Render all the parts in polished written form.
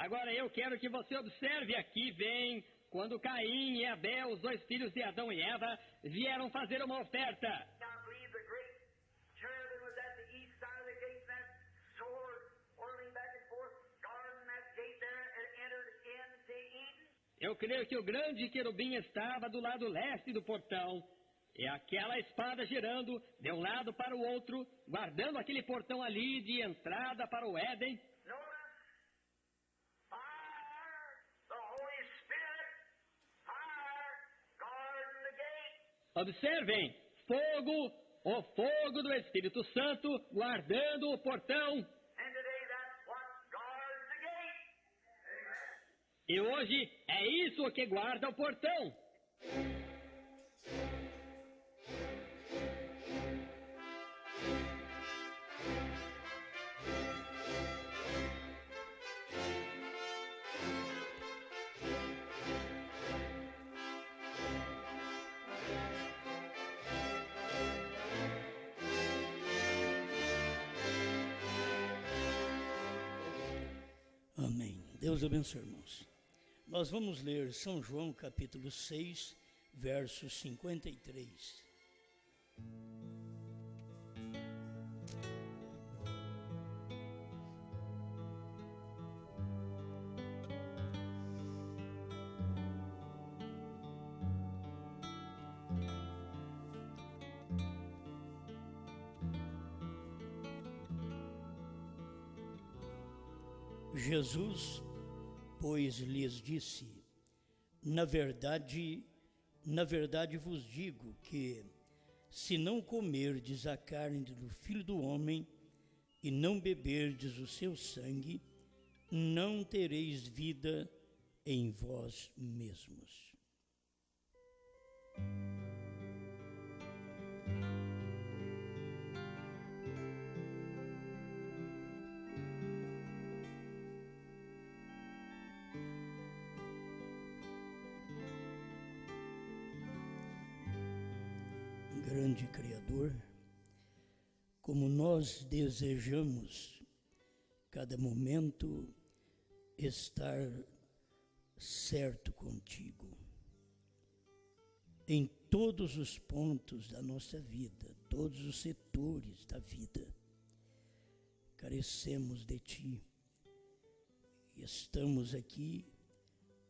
Agora eu quero que você observe aqui, vem, quando Caim e Abel, os dois filhos de Adão e Eva, vieram fazer uma oferta. I believe the great cherubim was at the east side of the gate, and that sword whirling back and forth, guarding that gate there, and entered into Eden. Eu creio que o grande querubim estava do lado leste do portão, e aquela espada girando de um lado para o outro, guardando aquele portão ali de entrada para o Éden. Notice, fire, the Holy Spirit, fire, guarding the gate. Observem, fogo, o fogo do Espírito Santo, guardando o portão. And today that's what guards the gate. Amen. E hoje é isso que guarda o portão. Amém. Deus abençoe, irmãos. Nós vamos ler São João capítulo 6, verso 53. Jesus, pois, lhes disse: na verdade vos digo que, se não comerdes a carne do Filho do Homem e não beberdes o seu sangue, não tereis vida em vós mesmos. Grande Criador, como nós desejamos cada momento estar certo contigo em todos os pontos da nossa vida, todos os setores da vida. Carecemos de ti e estamos aqui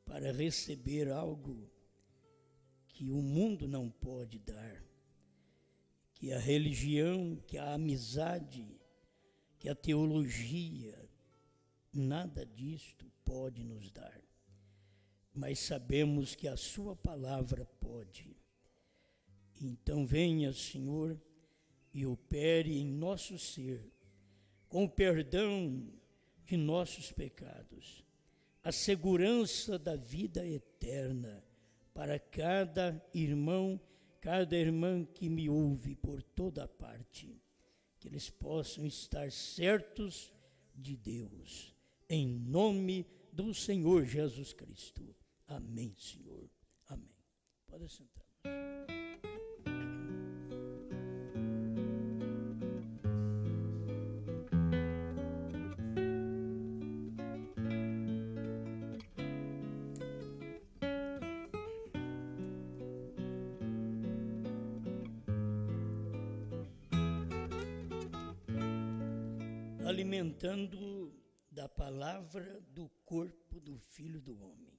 para receber algo que o mundo não pode dar, que a religião, que a amizade, que a teologia, nada disto pode nos dar. Mas sabemos que a sua palavra pode. Então venha, Senhor, e opere em nosso ser, com o perdão de nossos pecados, a segurança da vida eterna para cada irmão, cada irmã que me ouve por toda parte, que eles possam estar certos de Deus, em nome do Senhor Jesus Cristo. Amém, Senhor. Amém. Pode sentar. Alimentando da palavra do corpo do Filho do Homem.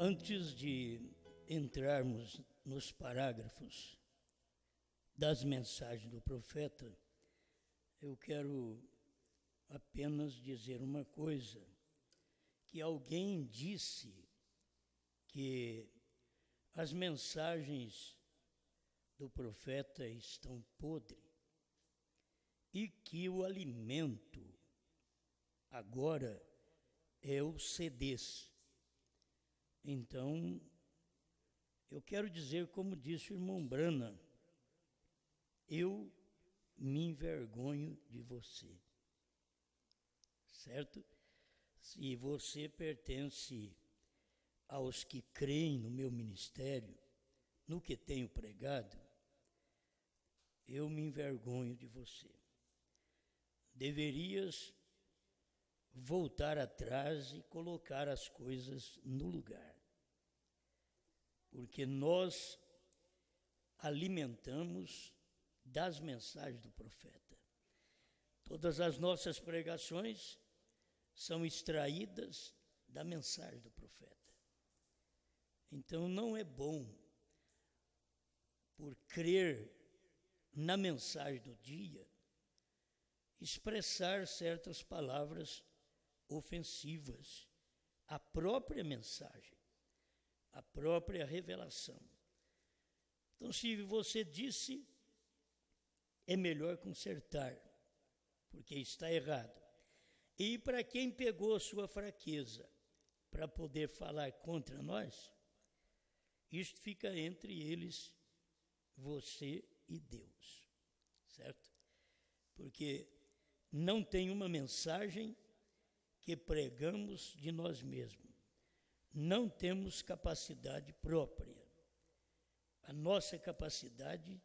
Antes de entrarmos nos parágrafos das mensagens do profeta, eu quero apenas dizer uma coisa, que alguém disse que as mensagens do profeta estão podres e que o alimento agora é os CDs. Então, eu quero dizer, como disse o irmão Brana, eu me envergonho de você, certo? Se você pertence aos que creem no meu ministério, no que tenho pregado, eu me envergonho de você. Deverias voltar atrás e colocar as coisas no lugar, porque nós alimentamos das mensagens do profeta. Todas as nossas pregações são extraídas da mensagem do profeta. Então não é bom, por crer na mensagem do dia, expressar certas palavras ofensivas à própria mensagem, à própria revelação. Então, se você disse, é melhor consertar, porque está errado. E para quem pegou a sua fraqueza para poder falar contra nós, isto fica entre eles, você e Deus, certo? Porque não tem uma mensagem que pregamos de nós mesmos. Não temos capacidade própria. A nossa capacidade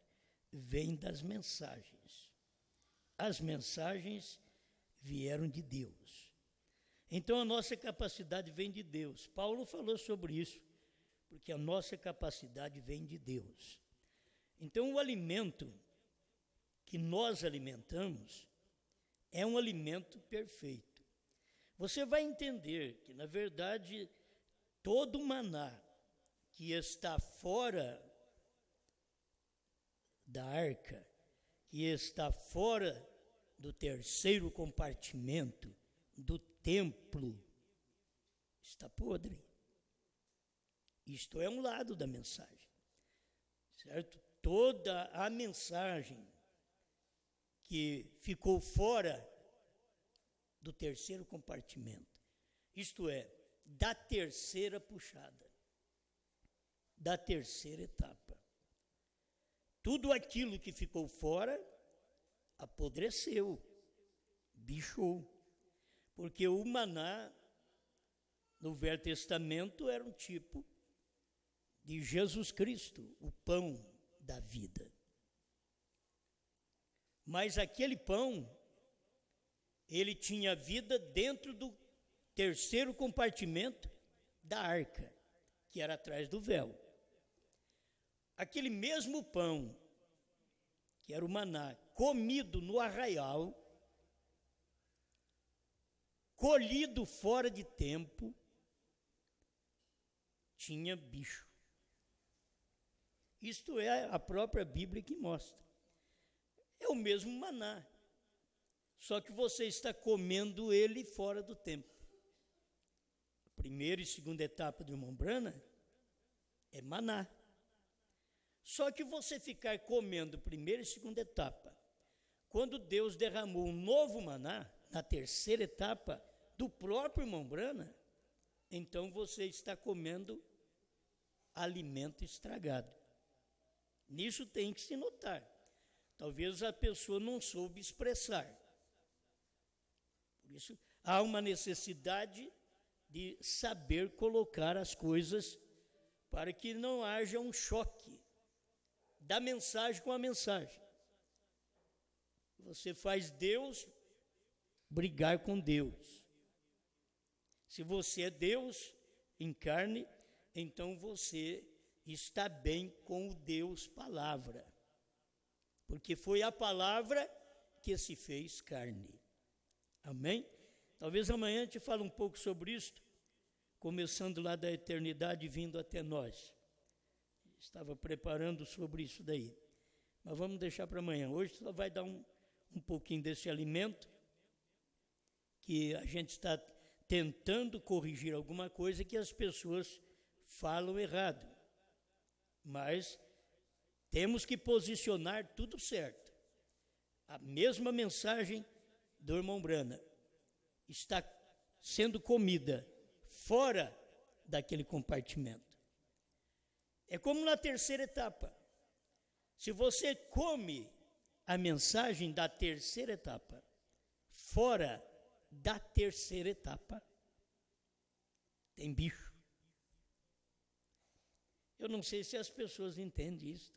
vem das mensagens. As mensagens vieram de Deus. Então a nossa capacidade vem de Deus. Paulo falou sobre isso, porque a nossa capacidade vem de Deus. Então o alimento que nós alimentamos é um alimento perfeito. Você vai entender que, na verdade, todo maná que está fora da arca, que está fora do terceiro compartimento do templo, está podre. Isto é um lado da mensagem, certo? Toda a mensagem que ficou fora do terceiro compartimento, isto é, da terceira puxada, da terceira etapa. Tudo aquilo que ficou fora apodreceu, bichou, porque o maná no Velho Testamento era um tipo de Jesus Cristo, o pão da vida. Mas aquele pão, ele tinha vida dentro do terceiro compartimento da arca, que era atrás do véu. Aquele mesmo pão, que era o maná, comido no arraial, colhido fora de tempo, tinha bicho. Isto é a própria Bíblia que mostra. É o mesmo maná, só que você está comendo ele fora do tempo. A primeira e segunda etapa do irmão Brana é maná. Só que você ficar comendo primeira e segunda etapa, quando Deus derramou um novo maná, na terceira etapa do próprio irmão Brana, então você está comendo alimento estragado. Nisso tem que se notar. Talvez a pessoa não soube expressar. Por isso, há uma necessidade de saber colocar as coisas para que não haja um choque da mensagem com a mensagem. Você faz Deus brigar com Deus. Se você é Deus em carne, então você está bem com o Deus palavra. Porque foi a palavra que se fez carne. Amém? Talvez amanhã a gente fale um pouco sobre isto, começando lá da eternidade e vindo até nós. Estava preparando sobre isso daí. Mas vamos deixar para amanhã. Hoje só vai dar um pouquinho desse alimento, que a gente está tentando corrigir alguma coisa que as pessoas falam errado. Mas temos que posicionar tudo certo. A mesma mensagem do irmão Brana está sendo comida fora daquele compartimento. É como na terceira etapa. Se você come a mensagem da terceira etapa fora da terceira etapa, tem bicho. Eu não sei se as pessoas entendem isso,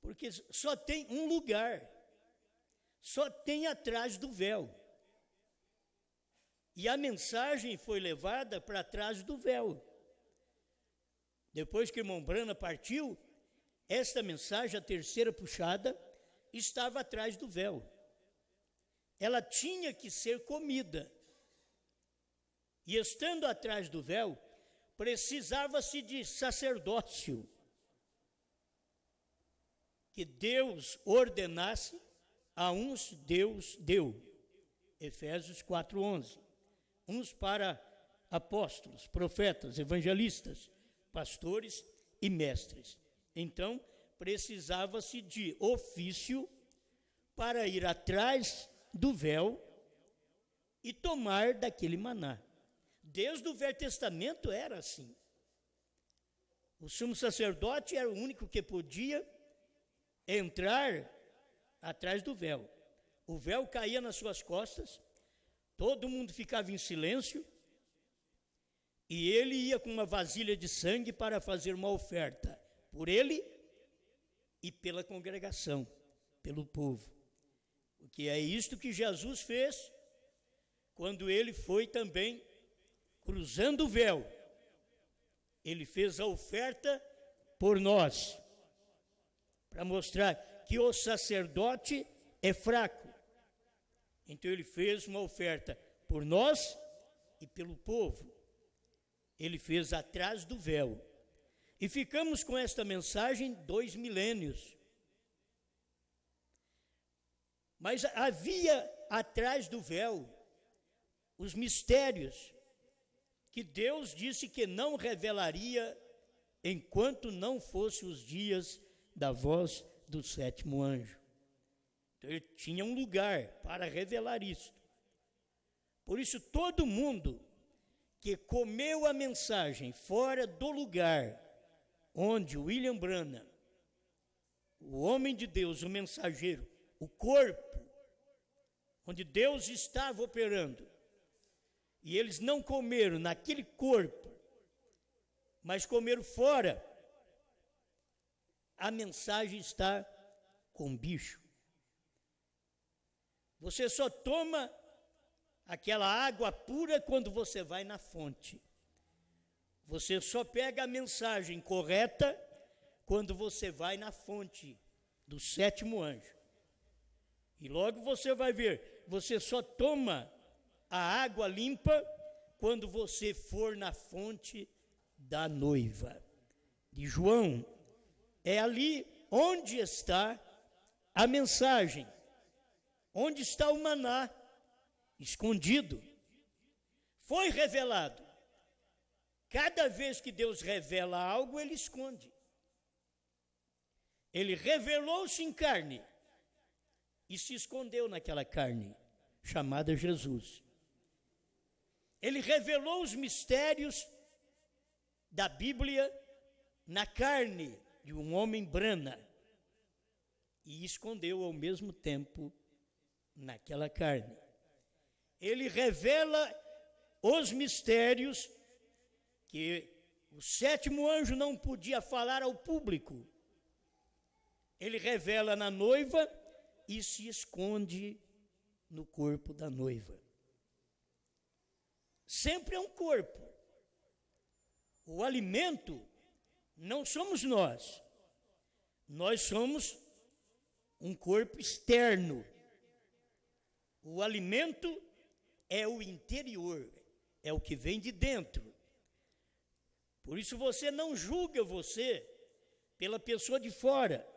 porque só tem um lugar, só tem atrás do véu. E a mensagem foi levada para trás do véu. Depois que o irmão Brana partiu, esta mensagem, a terceira puxada, estava atrás do véu. Ela tinha que ser comida. E estando atrás do véu, precisava-se de sacerdócio. Que Deus ordenasse, a uns Deus deu. Efésios 4:11. Uns para apóstolos, profetas, evangelistas, pastores e mestres. Então, precisava-se de ofício para ir atrás do véu e tomar daquele maná. Desde o Velho Testamento era assim. O sumo sacerdote era o único que podia entrar atrás do véu. O véu caía nas suas costas, todo mundo ficava em silêncio, e ele ia com uma vasilha de sangue para fazer uma oferta por ele e pela congregação, pelo povo. Porque é isto que Jesus fez quando ele foi também cruzando o véu. Ele fez a oferta por nós, para mostrar que o sacerdote é fraco. Então ele fez uma oferta por nós e pelo povo. Ele fez atrás do véu. E ficamos com esta mensagem 2 milênios. Mas havia atrás do véu os mistérios que Deus disse que não revelaria enquanto não fossem os dias da voz do sétimo anjo. Então ele tinha um lugar para revelar isto. Por isso todo mundo que comeu a mensagem fora do lugar onde William Branham, o homem de Deus, o mensageiro, o corpo, onde Deus estava operando, e eles não comeram naquele corpo, mas comeram fora, a mensagem está com bicho. Você só toma aquela água pura quando você vai na fonte. Você só pega a mensagem correta quando você vai na fonte do sétimo anjo. E logo você vai ver, você só toma a água limpa quando você for na fonte da noiva. De João, é ali onde está a mensagem, onde está o maná escondido. Foi revelado. Cada vez que Deus revela algo, ele esconde. Ele revelou-se em carne e se escondeu naquela carne, chamada Jesus. Ele revelou os mistérios da Bíblia na carne de um homem Brana e escondeu ao mesmo tempo naquela carne. Ele revela os mistérios que o sétimo anjo não podia falar ao público. Ele revela na noiva e se esconde no corpo da noiva. Sempre é um corpo. O alimento não somos nós. Nós somos um corpo externo. O alimento é o interior, é o que vem de dentro. Por isso você não julga você pela pessoa de fora,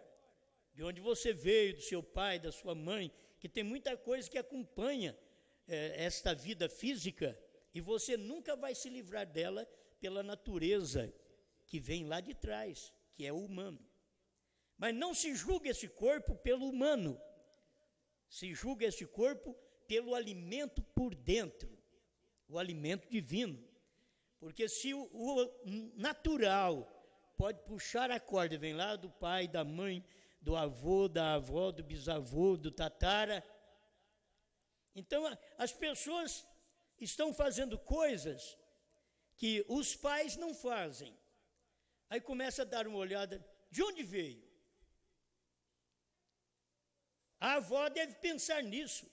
de onde você veio, do seu pai, da sua mãe, que tem muita coisa que acompanha esta vida física, e você nunca vai se livrar dela pela natureza que vem lá de trás, que é o humano. Mas não se julga esse corpo pelo humano, se julga esse corpo pelo alimento por dentro, o alimento divino. Porque se o natural pode puxar a corda, vem lá do pai, da mãe, do avô, da avó, do bisavô, do tatara. Então, as pessoas estão fazendo coisas que os pais não fazem. Aí começa a dar uma olhada, de onde veio? A avó deve pensar nisso,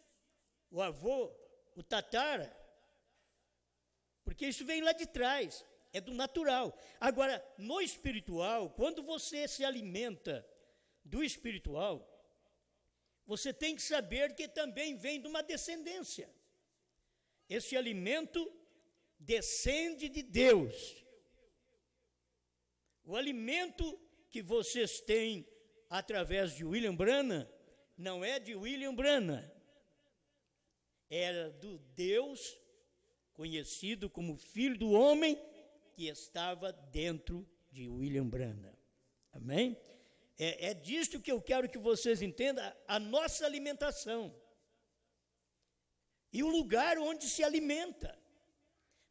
o avô, o tatara, porque isso vem lá de trás, é do natural. Agora, no espiritual, quando você se alimenta do espiritual, você tem que saber que também vem de uma descendência. Esse alimento descende de Deus. O alimento que vocês têm através de William Branham não é de William Branham, era do Deus conhecido como Filho do Homem que estava dentro de William Branham. Amém? É disto que eu quero que vocês entendam, a nossa alimentação. E o lugar onde se alimenta.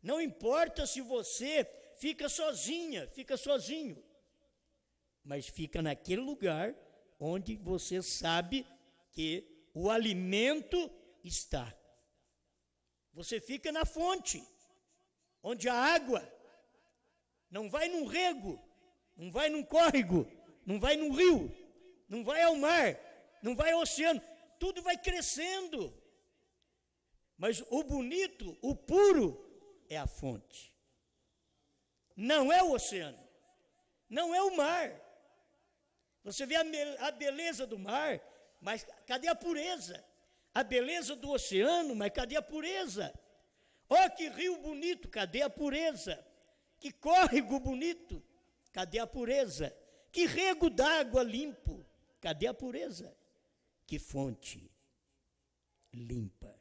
Não importa se você fica sozinha, fica sozinho, mas fica naquele lugar onde você sabe que o alimento está. Você fica na fonte, onde a água não vai num rego, não vai num córrego, não vai num rio, não vai ao mar, não vai ao oceano, tudo vai crescendo. Mas o bonito, o puro, é a fonte. Não é o oceano, não é o mar. Você vê a beleza do mar, mas cadê a pureza? A beleza do oceano, mas cadê a pureza? Ó, que rio bonito, cadê a pureza? Que córrego bonito, cadê a pureza? Que rego d'água limpo, cadê a pureza? Que fonte limpa,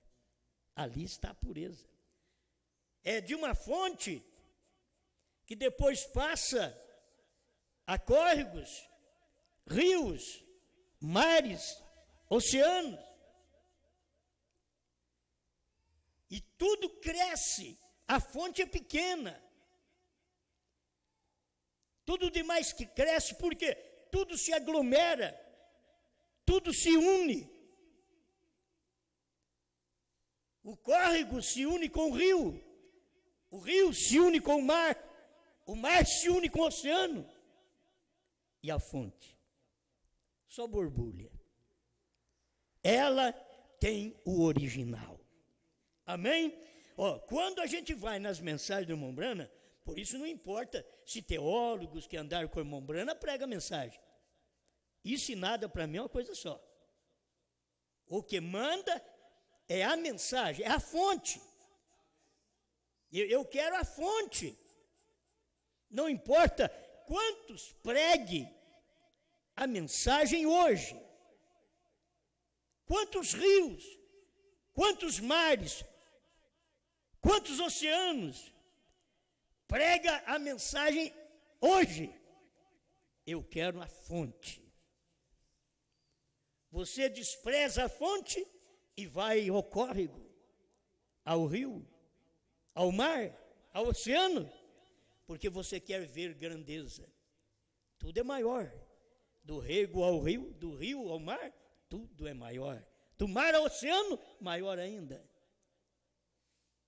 ali está a pureza. É de uma fonte que depois passa a córregos, rios, mares, oceanos. E tudo cresce, a fonte é pequena. Tudo demais que cresce, porque tudo se aglomera, tudo se une. O córrego se une com o rio se une com o mar se une com o oceano. E a fonte só borbulha. Ela tem o original. Amém? Ó, quando a gente vai nas mensagens do irmão Branham, por isso não importa se teólogos que andaram com o irmão Branham pregam a mensagem. Isso e nada para mim é uma coisa só. O que manda é a mensagem, é a fonte. Eu quero a fonte. Não importa quantos pregue a mensagem hoje. Quantos rios, quantos mares, quantos oceanos prega a mensagem hoje. Eu quero a fonte. Você despreza a fonte e vai ao córrego, ao rio, ao mar, ao oceano, porque você quer ver grandeza. Tudo é maior. Do rego ao rio, do rio ao mar, tudo é maior. Do mar ao oceano, maior ainda.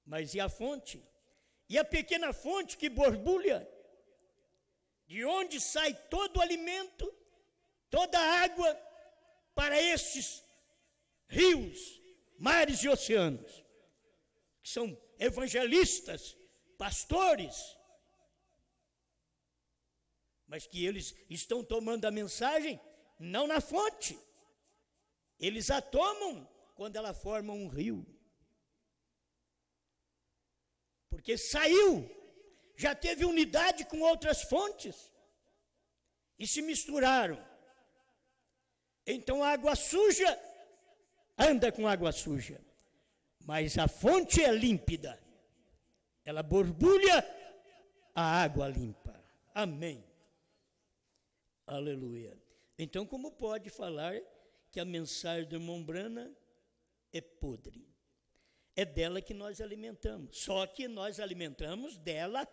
Mas e a fonte? E a pequena fonte que borbulha? De onde sai todo o alimento, toda a água para estes rios, mares e oceanos? Que são evangelistas, pastores, mas que eles estão tomando a mensagem não na fonte. Eles a tomam quando ela forma um rio. Porque saiu, já teve unidade com outras fontes e se misturaram. Então a água suja anda com água suja, mas a fonte é límpida. Ela borbulha a água limpa. Amém. Aleluia. Então, como pode falar que a mensagem do irmão Branham é podre? É dela que nós alimentamos. Só que nós alimentamos dela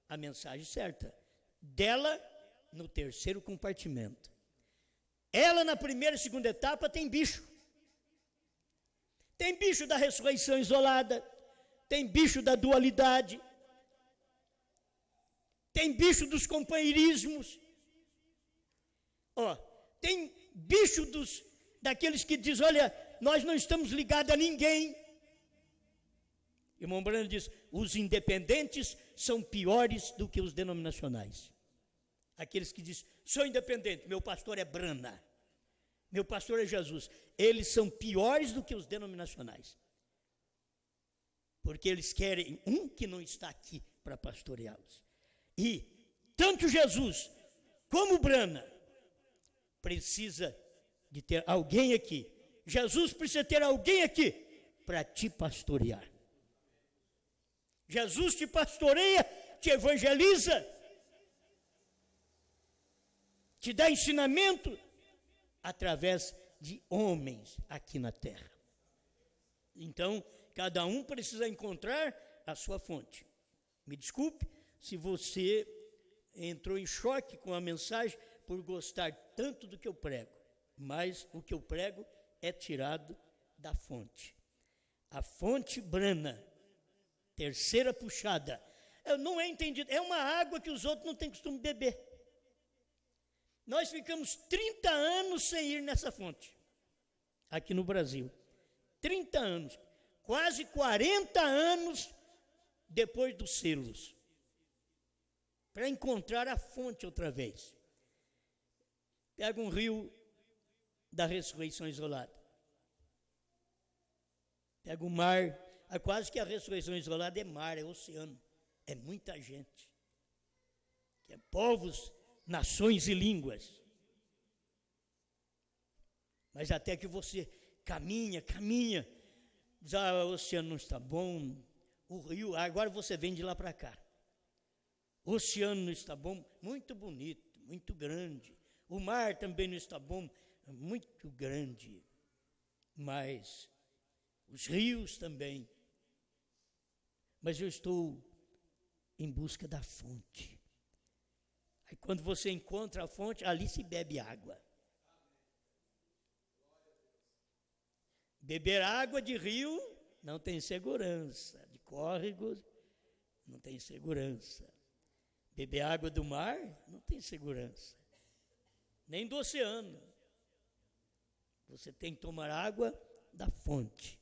a mensagem certa. Dela, no terceiro compartimento. Ela, na primeira e segunda etapa, tem bicho. Tem bicho da ressurreição isolada, tem bicho da dualidade, tem bicho dos companheirismos, tem bicho daqueles que dizem, olha, nós não estamos ligados a ninguém. Irmão Branham diz, os independentes são piores do que os denominacionais. Aqueles que dizem, sou independente, meu pastor é Brana, meu pastor é Jesus. Eles são piores do que os denominacionais. Porque eles querem um que não está aqui para pastoreá-los. E tanto Jesus como Brana precisa de ter alguém aqui. Jesus precisa ter alguém aqui para te pastorear. Jesus te pastoreia, te evangeliza, te dá ensinamento através de homens aqui na terra. Então, cada um precisa encontrar a sua fonte. Me desculpe se você entrou em choque com a mensagem por gostar tanto do que eu prego, mas o que eu prego é tirado da fonte. A fonte Brana, terceira puxada, não é entendido, é uma água que os outros não têm costume de beber. Nós ficamos 30 anos sem ir nessa fonte, aqui no Brasil. 30 anos, quase 40 anos depois dos selos, para encontrar a fonte outra vez. Pega um rio da ressurreição isolada. Pega o mar, quase que a ressurreição isolada é mar, é oceano, é muita gente. Que é povos, nações e línguas. Mas até que você caminha, diz, o oceano não está bom, o rio, agora você vem de lá para cá. O oceano não está bom, muito bonito, muito grande. O mar também não está bom, muito grande. Mas os rios também. Mas eu estou em busca da fonte. Aí quando você encontra a fonte, ali se bebe água. Beber água de rio não tem segurança, de córregos não tem segurança. Beber água do mar não tem segurança, nem do oceano. Você tem que tomar água da fonte.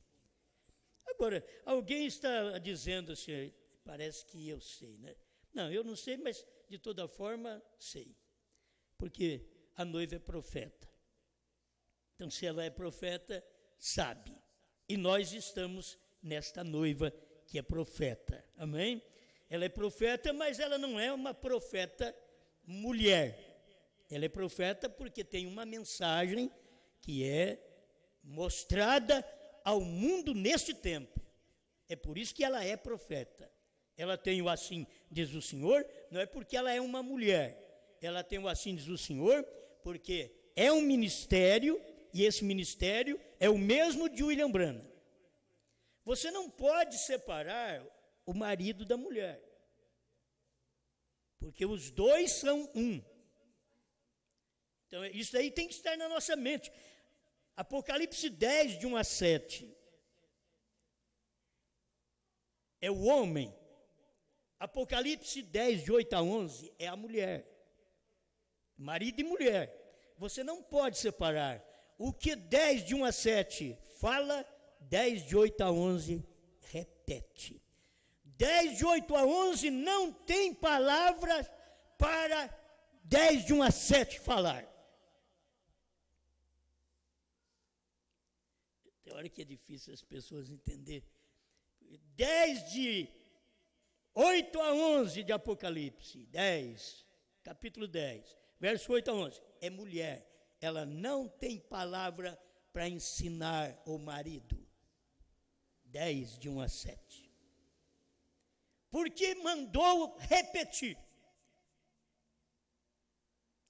Agora, alguém está dizendo assim, parece que eu sei, né? Não, eu não sei, mas de toda forma sei. Porque a noiva é profeta. Então, se ela é profeta, sabe. E nós estamos nesta noiva que é profeta. Amém? Ela é profeta, mas ela não é uma profeta mulher. Ela é profeta porque tem uma mensagem que é mostrada ao mundo neste tempo. É por isso que ela é profeta. Ela tem o assim, diz o Senhor, não é porque ela é uma mulher. Ela tem o assim, diz o Senhor, porque é um ministério, e esse ministério é o mesmo de William Branham. Você não pode separar o marido da mulher, porque os dois são um. Então, isso aí tem que estar na nossa mente. Apocalipse 10, de 1 a 7, é o homem. Apocalipse 10, de 8 a 11, é a mulher. Marido e mulher. Você não pode separar. O que 10, de 1 a 7 fala, 10, de 8 a 11 repete. 10, de 8 a 11 não tem palavras para 10, de 1 a 7 falar. Tem hora que é difícil as pessoas entenderem. 10, de 8 a 11 de Apocalipse, 10, capítulo 10, verso 8 a 11, é mulher. Ela não tem palavra para ensinar o marido. 10, de 1 a 7. Porque mandou repetir.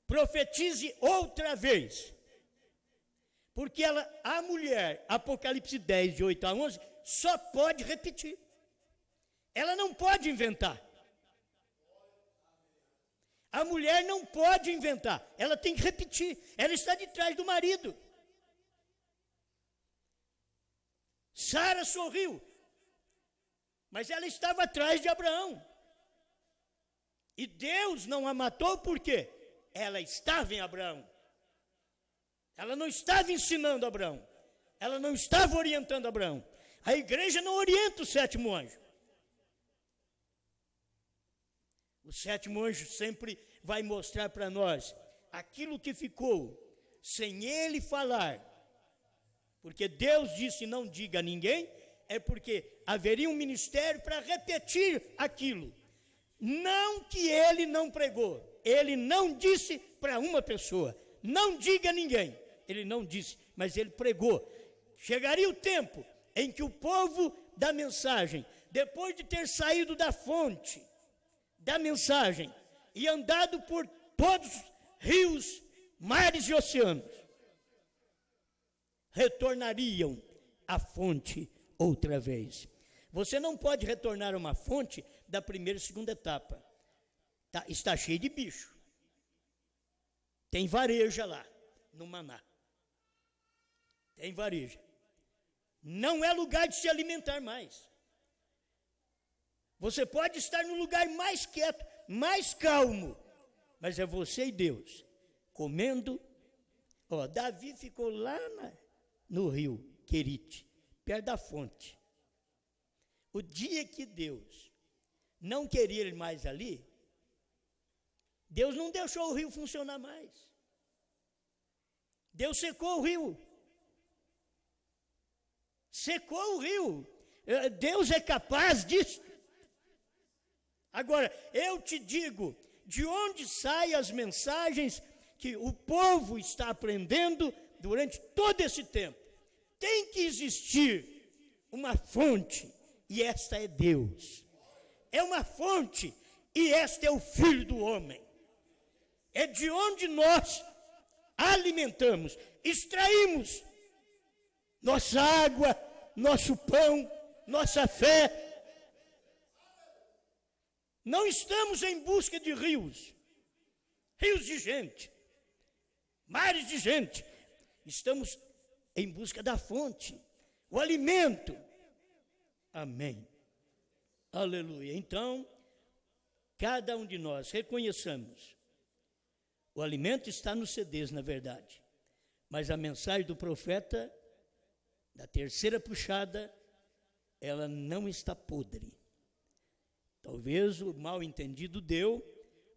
Profetize outra vez. Porque a mulher, Apocalipse 10, de 8 a 11, só pode repetir. Ela não pode inventar. A mulher não pode inventar, ela tem que repetir. Ela está de trás do marido. Sara sorriu, mas ela estava atrás de Abraão. E Deus não a matou porque ela estava em Abraão. Ela não estava ensinando Abraão. Ela não estava orientando Abraão. A igreja não orienta o sétimo anjo. O sétimo anjo sempre vai mostrar para nós aquilo que ficou sem ele falar. Porque Deus disse não diga a ninguém, é porque haveria um ministério para repetir aquilo. Não que ele não pregou, ele não disse para uma pessoa, não diga a ninguém, ele não disse, mas ele pregou. Chegaria o tempo em que o povo da mensagem, depois de ter saído da fonte da mensagem e andado por todos os rios, mares e oceanos, retornariam à fonte outra vez. Você não pode retornar a uma fonte da primeira e segunda etapa. Está cheio de bicho. Tem vareja lá, no Maná. Tem vareja. Não é lugar de se alimentar mais. Você pode estar no lugar mais quieto, mais calmo, mas é você e Deus, comendo. Davi ficou lá no rio Querite, perto da fonte. O dia que Deus não queria ele mais ali, Deus não deixou o rio funcionar mais. Deus secou o rio. Secou o rio. Deus é capaz disso. Agora, eu te digo, de onde saem as mensagens que o povo está aprendendo durante todo esse tempo? Tem que existir uma fonte, e esta é Deus. É uma fonte, e este é o Filho do Homem. É de onde nós alimentamos, extraímos nossa água, nosso pão, nossa fé. Não estamos em busca de rios de gente, mares de gente. Estamos em busca da fonte, o alimento. Amém. Aleluia. Então, cada um de nós reconheçamos, o alimento está nos CDs, na verdade, mas a mensagem do profeta, da terceira puxada, ela não está podre. Talvez o mal entendido deu,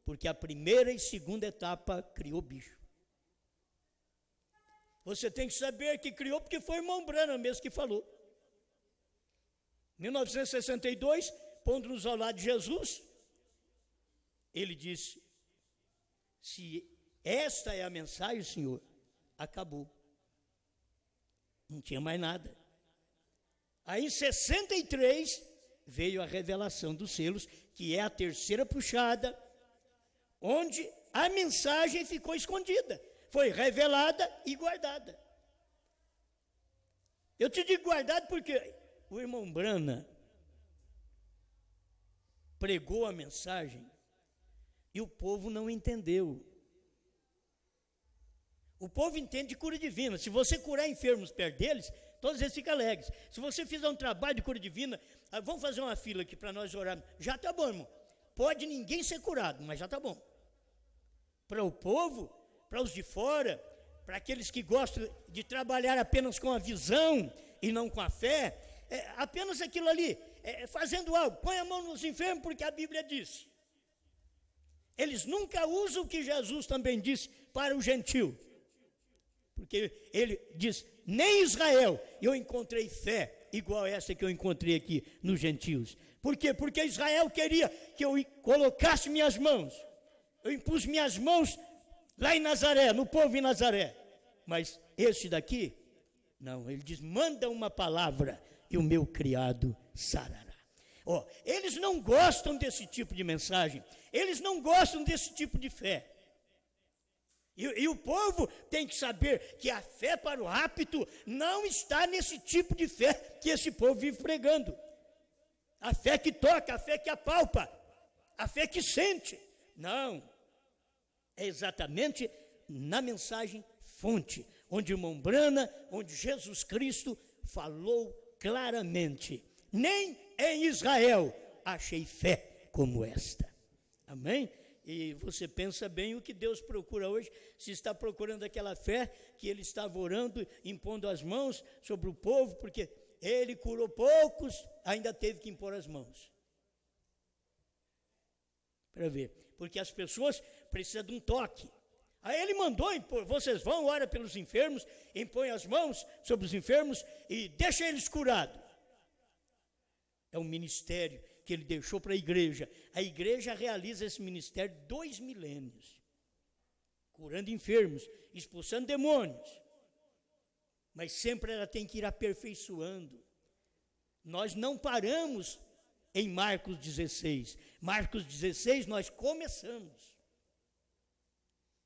porque a primeira e segunda etapa criou bicho. Você tem que saber que criou, porque foi o irmão Branham mesmo que falou. 1962, pondo-nos ao lado de Jesus, ele disse: se esta é a mensagem, Senhor, acabou. Não tinha mais nada. Aí em 63 veio a revelação dos selos, que é a terceira puxada, onde a mensagem ficou escondida, foi revelada e guardada. Eu te digo guardado porque o irmão Branham pregou a mensagem e o povo não entendeu. O povo entende de cura divina. Se você curar enfermos perto deles, todos eles ficam alegres. Se você fizer um trabalho de cura divina, vamos fazer uma fila aqui para nós orarmos. Já está bom, irmão. Pode ninguém ser curado, mas já está bom. Para o povo, para os de fora, para aqueles que gostam de trabalhar apenas com a visão e não com a fé, apenas aquilo ali, fazendo algo. Põe a mão nos enfermos, porque a Bíblia diz. Eles nunca usam o que Jesus também disse para o gentio. Porque ele diz, nem em Israel eu encontrei fé igual essa que eu encontrei aqui nos gentios. Por quê? Porque Israel queria que eu colocasse minhas mãos. Eu impus minhas mãos lá em Nazaré, no povo em Nazaré. Mas esse daqui, não, ele diz, manda uma palavra e o meu criado sarará. Eles não gostam desse tipo de mensagem. Eles não gostam desse tipo de fé. E o povo tem que saber que a fé para o rapto não está nesse tipo de fé que esse povo vive pregando. A fé que toca, a fé que apalpa, a fé que sente. Não, é exatamente na mensagem fonte, onde o irmão Brana, onde Jesus Cristo falou claramente: nem em Israel achei fé como esta. Amém? E você pensa bem o que Deus procura hoje, se está procurando aquela fé que ele estava orando, impondo as mãos sobre o povo, porque ele curou poucos, ainda teve que impor as mãos. Para ver, porque as pessoas precisam de um toque. Aí ele mandou impor: vocês vão, ora pelos enfermos, impõe as mãos sobre os enfermos e deixa eles curados. É um ministério que ele deixou para a igreja. A igreja realiza esse ministério 2 milênios, curando enfermos, expulsando demônios. Mas sempre ela tem que ir aperfeiçoando. Nós não paramos em Marcos 16. Marcos 16 nós começamos.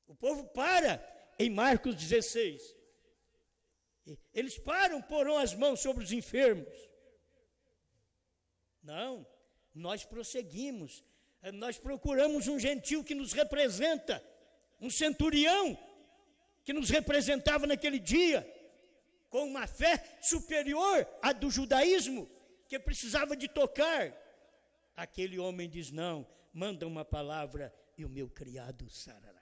O povo para em Marcos 16. Eles param, porão as mãos sobre os enfermos. Não, nós prosseguimos. Nós procuramos um gentil que nos representa, um centurião que nos representava naquele dia, com uma fé superior à do judaísmo, que precisava de tocar. Aquele homem diz: não, manda uma palavra e o meu criado sarará.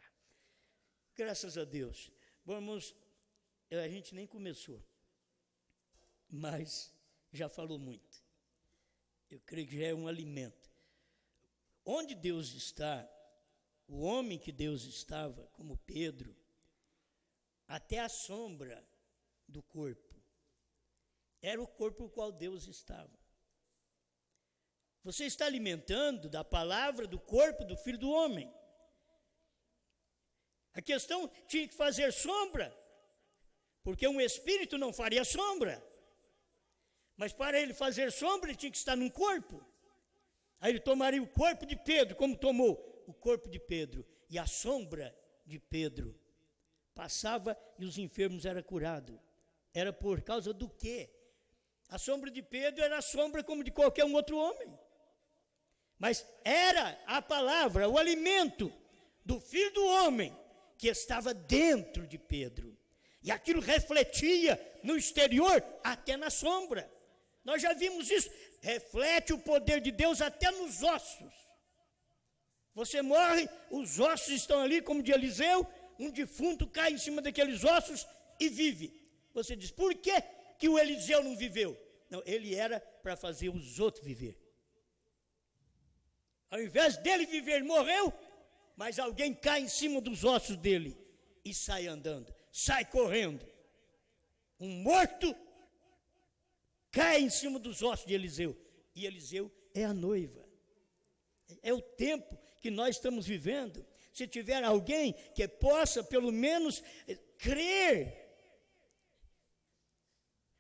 Graças a Deus. Bom, irmãos, a gente nem começou, mas já falou muito. Eu creio que já é um alimento. Onde Deus está, o homem que Deus estava, como Pedro, até a sombra do corpo, era o corpo no qual Deus estava. Você está alimentando da palavra do corpo do Filho do Homem. A questão tinha que fazer sombra, porque um espírito não faria sombra. Mas para ele fazer sombra, ele tinha que estar num corpo. Aí ele tomaria o corpo de Pedro, como tomou o corpo de Pedro. E a sombra de Pedro passava e os enfermos eram curados. Era por causa do quê? A sombra de Pedro era a sombra como de qualquer um outro homem. Mas era a palavra, o alimento do Filho do Homem que estava dentro de Pedro. E aquilo refletia no exterior, até na sombra. Nós já vimos isso. Reflete o poder de Deus até nos ossos. Você morre, os ossos estão ali, como de Eliseu, um defunto cai em cima daqueles ossos e vive. Você diz: por que o Eliseu não viveu? Não, ele era para fazer os outros viver. Ao invés dele viver, ele morreu, mas alguém cai em cima dos ossos dele e sai andando, sai correndo. Um morto cai em cima dos ossos de Eliseu. E Eliseu é a noiva. É o tempo que nós estamos vivendo. Se tiver alguém que possa, pelo menos, crer,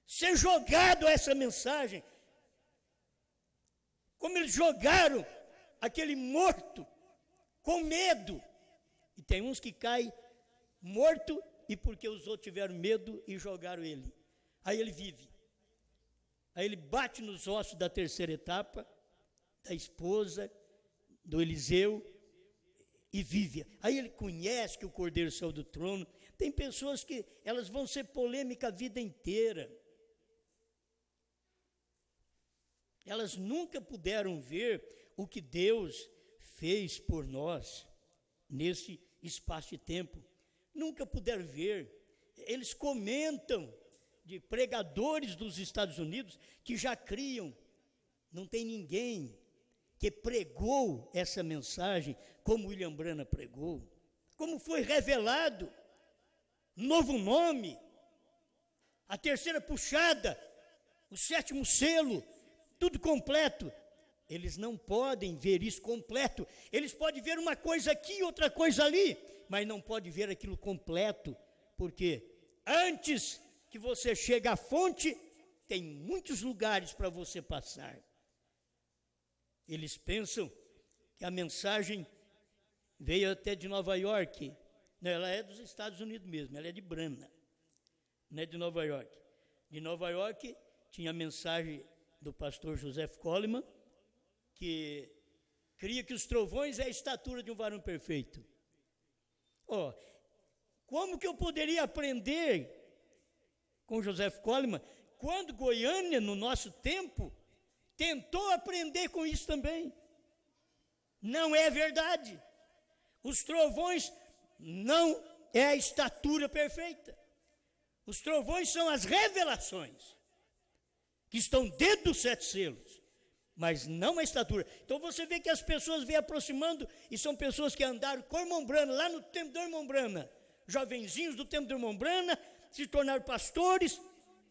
ser jogado a essa mensagem, como eles jogaram aquele morto com medo. E tem uns que caem morto e porque os outros tiveram medo e jogaram ele. Aí ele vive. Aí ele bate nos ossos da terceira etapa, da esposa, do Eliseu, e vive. Aí ele conhece que o Cordeiro saiu do trono. Tem pessoas que elas vão ser polêmicas a vida inteira. Elas nunca puderam ver o que Deus fez por nós nesse espaço de tempo. Nunca puderam ver. Eles comentam de pregadores dos Estados Unidos que já criam. Não tem ninguém que pregou essa mensagem como William Branham pregou, como foi revelado, novo nome, a terceira puxada, o sétimo selo, tudo completo. Eles não podem ver isso completo. Eles podem ver uma coisa aqui, outra coisa ali, mas não podem ver aquilo completo, porque antes que você chegue à fonte, tem muitos lugares para você passar. Eles pensam que a mensagem veio até de Nova York. Não, ela é dos Estados Unidos mesmo, ela é de Brana, não é de Nova York. De Nova York tinha a mensagem do pastor Joseph Coleman, que cria que os trovões é a estatura de um varão perfeito. Ó, como que eu poderia aprender com Joseph Coleman, quando Goiânia, no nosso tempo, tentou aprender com isso também? Não é verdade. Os trovões não é a estatura perfeita. Os trovões são as revelações que estão dentro dos 7 selos, mas não a estatura. Então você vê que as pessoas vêm aproximando, e são pessoas que andaram com o irmão Brana, lá no tempo do irmão Brana, jovenzinhos do tempo do irmão Brana, se tornaram pastores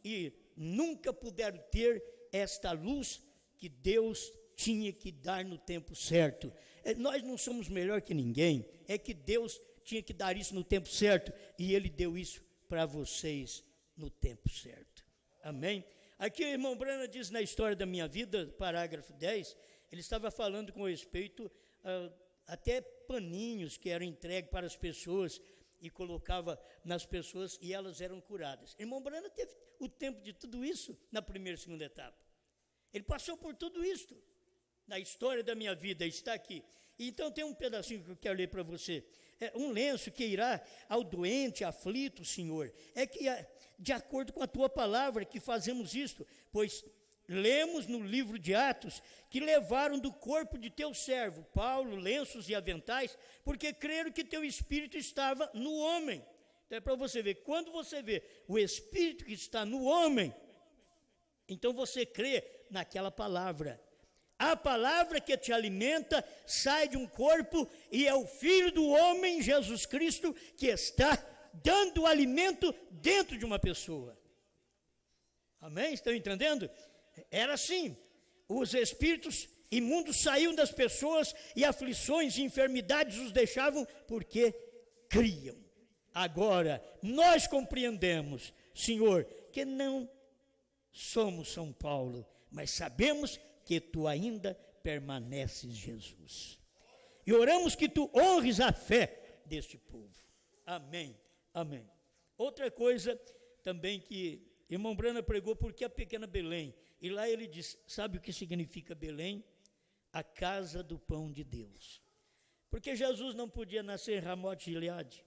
e nunca puderam ter esta luz que Deus tinha que dar no tempo certo. Nós não somos melhor que ninguém, é que Deus tinha que dar isso no tempo certo, e Ele deu isso para vocês no tempo certo. Amém? Aqui o irmão Brana diz na história da minha vida, parágrafo 10, ele estava falando com respeito até paninhos que eram entregues para as pessoas e colocava nas pessoas e elas eram curadas. O irmão Brana teve o tempo de tudo isso na primeira e segunda etapa. Ele passou por tudo isso na história da minha vida, está aqui. Então tem um pedacinho que eu quero ler para você. É um lenço que irá ao doente, aflito, Senhor. É que de acordo com a tua palavra que fazemos isto, pois lemos no livro de Atos que levaram do corpo de teu servo, Paulo, lenços e aventais, porque creram que teu espírito estava no homem. Então é para você ver, quando você vê o espírito que está no homem, então você crê naquela palavra. A palavra que te alimenta sai de um corpo e é o Filho do homem, Jesus Cristo, que está dando alimento dentro de uma pessoa. Amém? Estão entendendo? Era assim, os espíritos imundos saíam das pessoas e aflições e enfermidades os deixavam porque criam. Agora, nós compreendemos, Senhor, que não somos São Paulo, mas sabemos que Tu ainda permaneces, Jesus. E oramos que Tu honres a fé deste povo. Amém, amém. Outra coisa também que irmão Brana pregou, porque a pequena Belém, e lá ele diz, sabe o que significa Belém? A casa do pão de Deus. Porque Jesus não podia nascer em Ramote Gileade,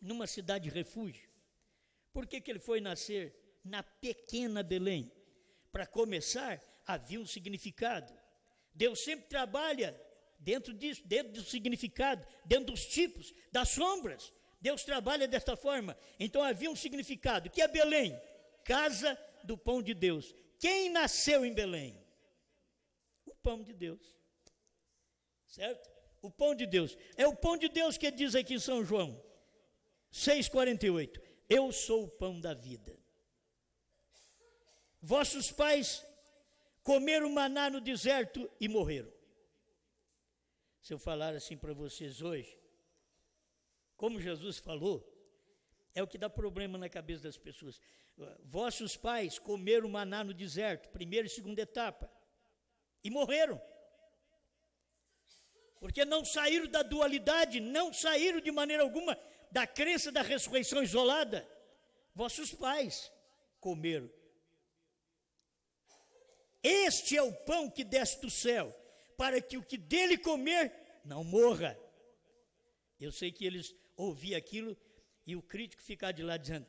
numa cidade de refúgio. Por que ele foi nascer na pequena Belém? Para começar, havia um significado. Deus sempre trabalha dentro disso, dentro do significado, dentro dos tipos, das sombras. Deus trabalha desta forma. Então havia um significado. Que é Belém? Casa do pão de Deus. Quem nasceu em Belém? O pão de Deus. Certo? O pão de Deus. É o pão de Deus que diz aqui em São João 6,48. Eu sou o pão da vida. Vossos pais comeram maná no deserto e morreram. Se eu falar assim para vocês hoje, como Jesus falou, é o que dá problema na cabeça das pessoas. Vossos pais comeram maná no deserto, primeira e segunda etapa, e morreram. Porque não saíram da dualidade, não saíram de maneira alguma da crença da ressurreição isolada. Vossos pais comeram. Este é o pão que desce do céu, para que o que dele comer não morra. Eu sei que eles ouviam aquilo e o crítico ficava de lá dizendo,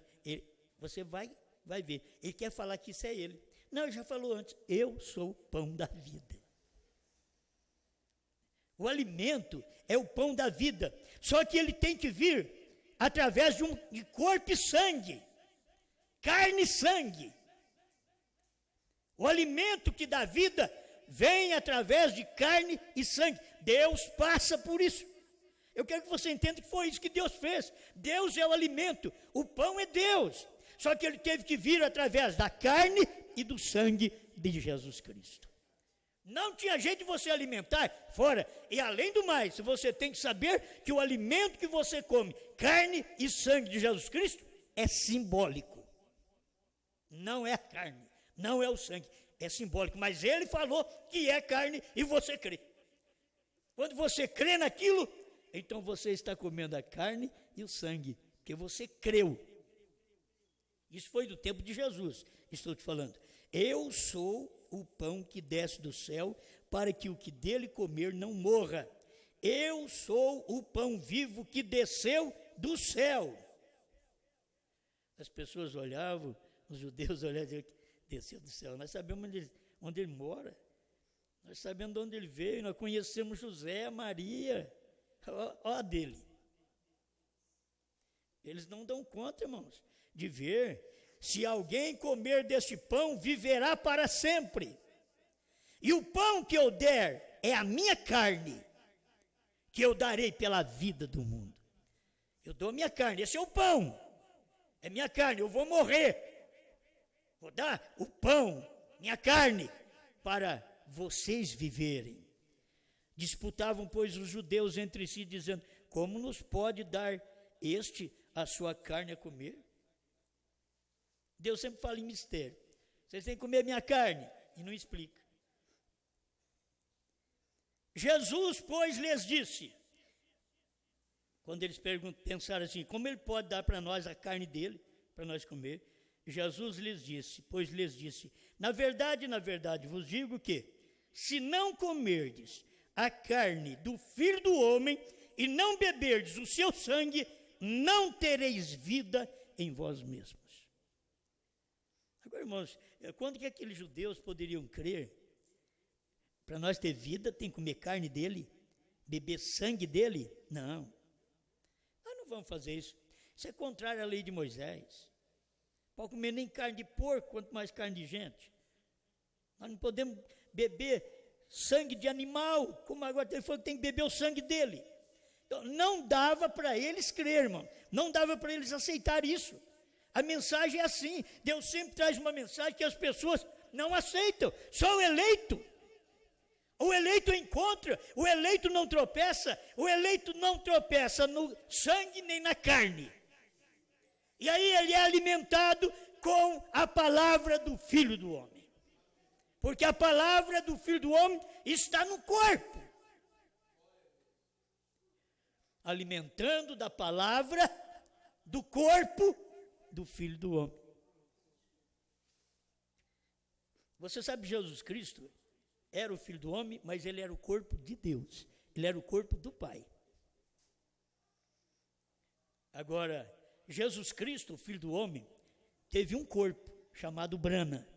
você vai ver, ele quer falar que isso é ele. Não, ele já falou antes, eu sou o pão da vida. O alimento é o pão da vida, só que ele tem que vir através de corpo e sangue, carne e sangue. O alimento que dá vida vem através de carne e sangue. Deus passa por isso. Eu quero que você entenda que foi isso que Deus fez. Deus é o alimento, o pão é Deus. Só que ele teve que vir através da carne e do sangue de Jesus Cristo. Não tinha jeito de você alimentar fora. E além do mais, você tem que saber que o alimento que você come, carne e sangue de Jesus Cristo, é simbólico. Não é a carne. Não é o sangue, é simbólico, mas ele falou que é carne e você crê. Quando você crê naquilo, então você está comendo a carne e o sangue, porque você creu. Isso foi do tempo de Jesus, estou te falando. Eu sou o pão que desce do céu, para que o que dele comer não morra. eu sou o pão vivo que desceu do céu. As pessoas olhavam, os judeus olhavam e diziam, desceu do céu. Nós sabemos onde ele mora, nós sabemos de onde ele veio, nós conhecemos José, Maria, ó dele. Eles não dão conta, irmãos, de ver, se alguém comer deste pão, viverá para sempre. E o pão que eu der é a minha carne, que eu darei pela vida do mundo. Eu dou a minha carne, esse é o pão, é minha carne, eu vou morrer. Vou dar o pão, minha carne, para vocês viverem. Disputavam, pois, os judeus entre si, dizendo, como nos pode dar este a sua carne a comer? Deus sempre fala em mistério. Vocês têm que comer minha carne, e não explica. Jesus, pois, lhes disse, quando eles pensaram assim, como ele pode dar para nós a carne dele, para nós comer? Jesus lhes disse, na verdade, vos digo que, se não comerdes a carne do Filho do Homem, e não beberdes o seu sangue, não tereis vida em vós mesmos. Agora, irmãos, quando que aqueles judeus poderiam crer? Para nós ter vida, tem que comer carne dele, beber sangue dele? Não, nós não vamos fazer isso. Isso é contrário à lei de Moisés. Pode comer nem carne de porco, quanto mais carne de gente. Nós não podemos beber sangue de animal, como agora ele falou que tem que beber o sangue dele. Então, não dava para eles crer, irmão. Não dava para eles aceitar isso. A mensagem é assim. Deus sempre traz uma mensagem que as pessoas não aceitam. Só o eleito. O eleito encontra, o eleito não tropeça. O eleito não tropeça no sangue nem na carne. E aí ele é alimentado com a palavra do Filho do Homem. Porque a palavra do Filho do Homem está no corpo. Alimentando da palavra do corpo do Filho do Homem. Você sabe, Jesus Cristo era o Filho do Homem, mas ele era o corpo de Deus. Ele era o corpo do Pai. Agora, Jesus Cristo, o Filho do Homem, teve um corpo chamado Brana.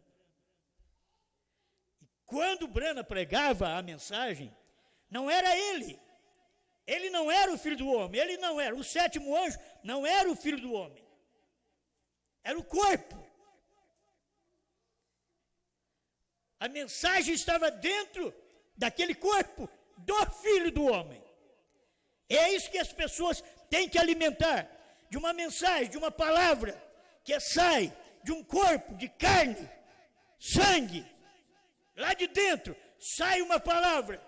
E quando Brana pregava a mensagem, não era ele. Ele não era o Filho do Homem, ele não era. O sétimo anjo não era o Filho do Homem. Era o corpo. A mensagem estava dentro daquele corpo do Filho do Homem. É isso que as pessoas têm que alimentar. De uma mensagem, de uma palavra que sai de um corpo de carne, sangue. Lá de dentro sai uma palavra.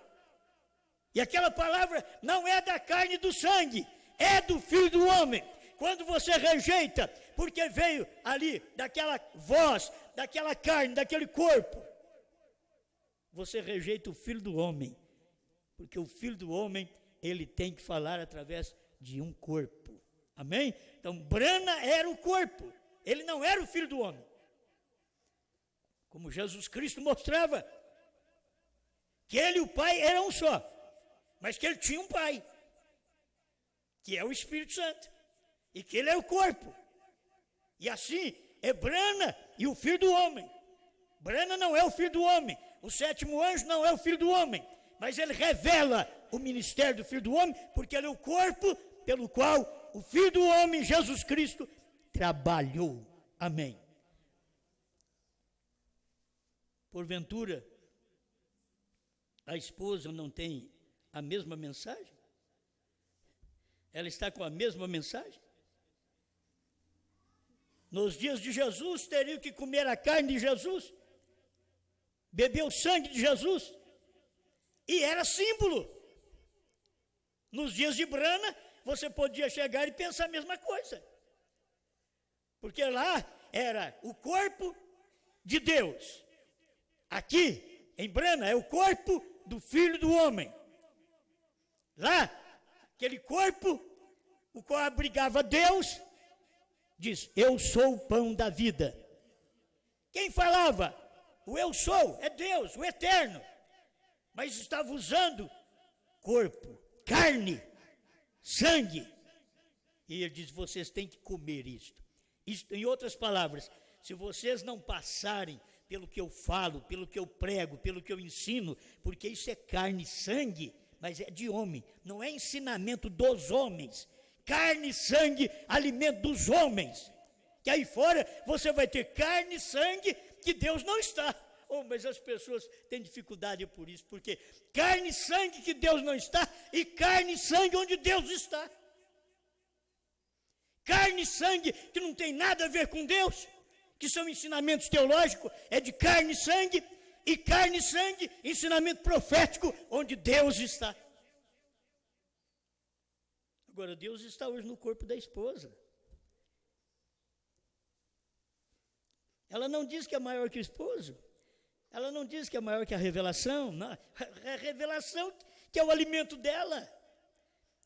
E aquela palavra não é da carne e do sangue, é do Filho do Homem. Quando você rejeita, porque veio ali daquela voz, daquela carne, daquele corpo, você rejeita o Filho do Homem. Porque o Filho do Homem, ele tem que falar através de um corpo. Amém? Então, Brana era o corpo, ele não era o Filho do Homem. Como Jesus Cristo mostrava, que ele e o Pai eram um só. Mas que ele tinha um Pai, que é o Espírito Santo, e que ele é o corpo. E assim, é Brana e o Filho do Homem. Brana não é o Filho do Homem, o sétimo anjo não é o Filho do Homem, mas ele revela o ministério do Filho do Homem, porque ele é o corpo pelo qual o Filho do Homem, Jesus Cristo, trabalhou. Amém. Porventura, a esposa não tem a mesma mensagem? Ela está com a mesma mensagem? Nos dias de Jesus, teriam que comer a carne de Jesus, beber o sangue de Jesus, e era símbolo. Nos dias de Brana, você podia chegar e pensar a mesma coisa, porque lá era o corpo de Deus. Aqui, em Brana, é o corpo do Filho do Homem. Lá, aquele corpo, o qual abrigava Deus, diz, eu sou o pão da vida. Quem falava? O eu sou, é Deus, o eterno. Mas estava usando corpo, carne, sangue. E ele diz, vocês têm que comer isto. Isto, em outras palavras, se vocês não passarem pelo que eu falo, pelo que eu prego, pelo que eu ensino, porque isso é carne e sangue, mas é de homem, não é ensinamento dos homens. Carne e sangue, alimento dos homens. Que aí fora você vai ter carne e sangue que Deus não está. Oh, mas as pessoas têm dificuldade por isso, porque carne e sangue que Deus não está, e carne e sangue onde Deus está. Carne e sangue que não tem nada a ver com Deus, que são ensinamentos teológicos, é de carne e sangue, ensinamento profético, onde Deus está. Agora, Deus está hoje no corpo da esposa. Ela não diz que é maior que o esposo. Ela não diz que é maior que a revelação. Não. A revelação que é o alimento dela.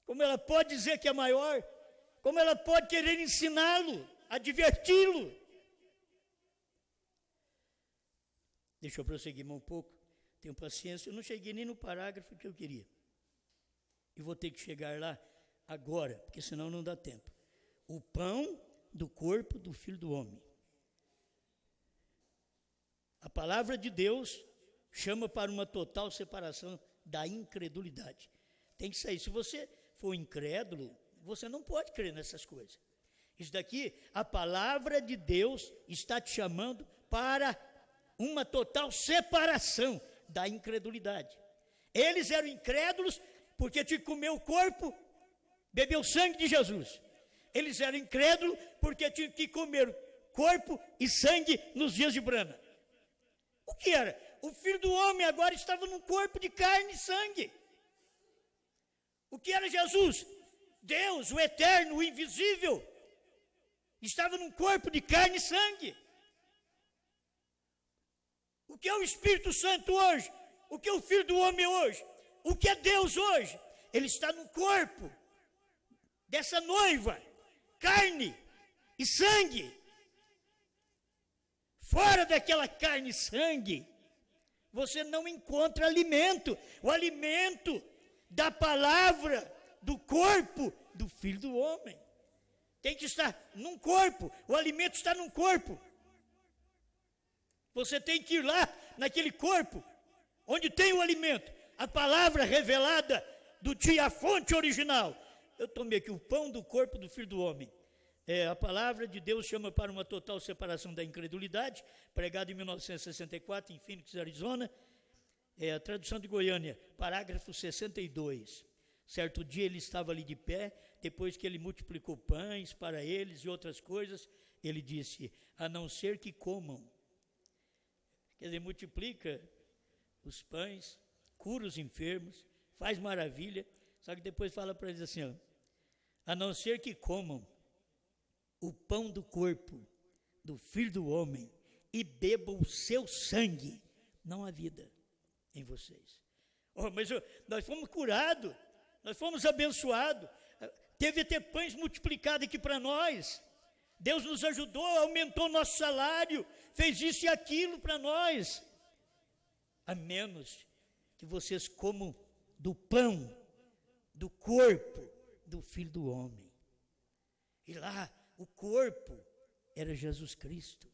Como ela pode dizer que é maior? Como ela pode querer ensiná-lo, adverti-lo? Deixa eu prosseguir mais um pouco. Tenho paciência. Eu não cheguei nem no parágrafo que eu queria. E vou ter que chegar lá agora, porque senão não dá tempo. O pão do corpo do Filho do Homem. A palavra de Deus chama para uma total separação da incredulidade. Tem que sair. Se você for incrédulo, você não pode crer nessas coisas. Isso daqui, a palavra de Deus está te chamando para uma total separação da incredulidade. Eles eram incrédulos porque tinham que comer o corpo, beber o sangue de Jesus. Eles eram incrédulos porque tinham que comer corpo e sangue nos dias de Brana. O que era? O Filho do Homem agora estava num corpo de carne e sangue. O que era Jesus? Deus, o eterno, o invisível, estava num corpo de carne e sangue. O que é o Espírito Santo hoje? O que é o Filho do Homem hoje? O que é Deus hoje? Ele está no corpo dessa noiva, carne e sangue. Fora daquela carne e sangue, você não encontra alimento. O alimento da palavra, do corpo do Filho do Homem. Tem que estar num corpo. O alimento está num corpo. Você tem que ir lá, naquele corpo, onde tem o alimento. A palavra revelada a fonte original. Eu tomei aqui o pão do corpo do Filho do Homem. A palavra de Deus chama para uma total separação da incredulidade, pregado em 1964, em Phoenix, Arizona. A tradução de Goiânia, parágrafo 62. Certo dia ele estava ali de pé, depois que ele multiplicou pães para eles e outras coisas, ele disse, a não ser que comam. Quer dizer, multiplica os pães, cura os enfermos, faz maravilha, só que depois fala para eles assim, ó, a não ser que comam o pão do corpo do Filho do Homem e bebam o seu sangue, não há vida em vocês. Oh, mas nós fomos curados, nós fomos abençoados, teve até pães multiplicados aqui para nós, Deus nos ajudou, aumentou nosso salário, fez isso e aquilo para nós, a menos que vocês comam do pão, do corpo do Filho do Homem. E lá, o corpo era Jesus Cristo.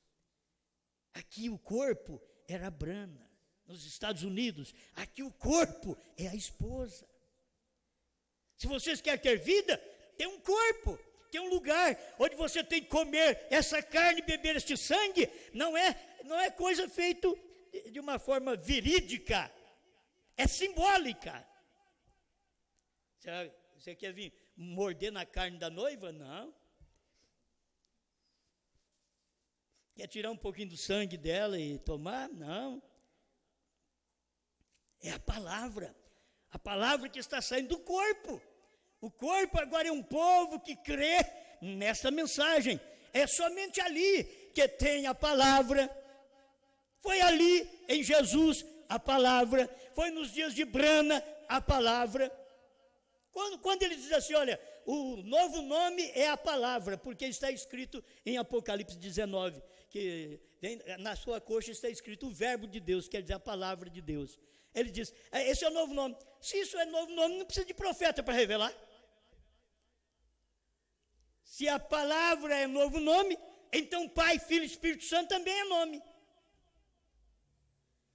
Aqui o corpo era a Brana, nos Estados Unidos. Aqui o corpo é a esposa. Se vocês querem ter vida, tem um corpo, tem um lugar onde você tem que comer essa carne e beber este sangue. Não é coisa feita de uma forma verídica, é simbólica. Você quer vir morder na carne da noiva? Não. Quer tirar um pouquinho do sangue dela e tomar? Não. É a palavra que está saindo do corpo. O corpo agora é um povo que crê nessa mensagem. É somente ali que tem a palavra. Foi ali em Jesus a palavra. Foi nos dias de Brana a palavra. Quando ele diz assim, olha, o novo nome é a palavra, porque está escrito em Apocalipse 19, que na sua coxa está escrito o verbo de Deus, quer dizer, a palavra de Deus. Ele diz, esse é o novo nome. Se isso é novo nome, não precisa de profeta para revelar. Se a palavra é novo nome, então Pai, Filho e Espírito Santo também é nome.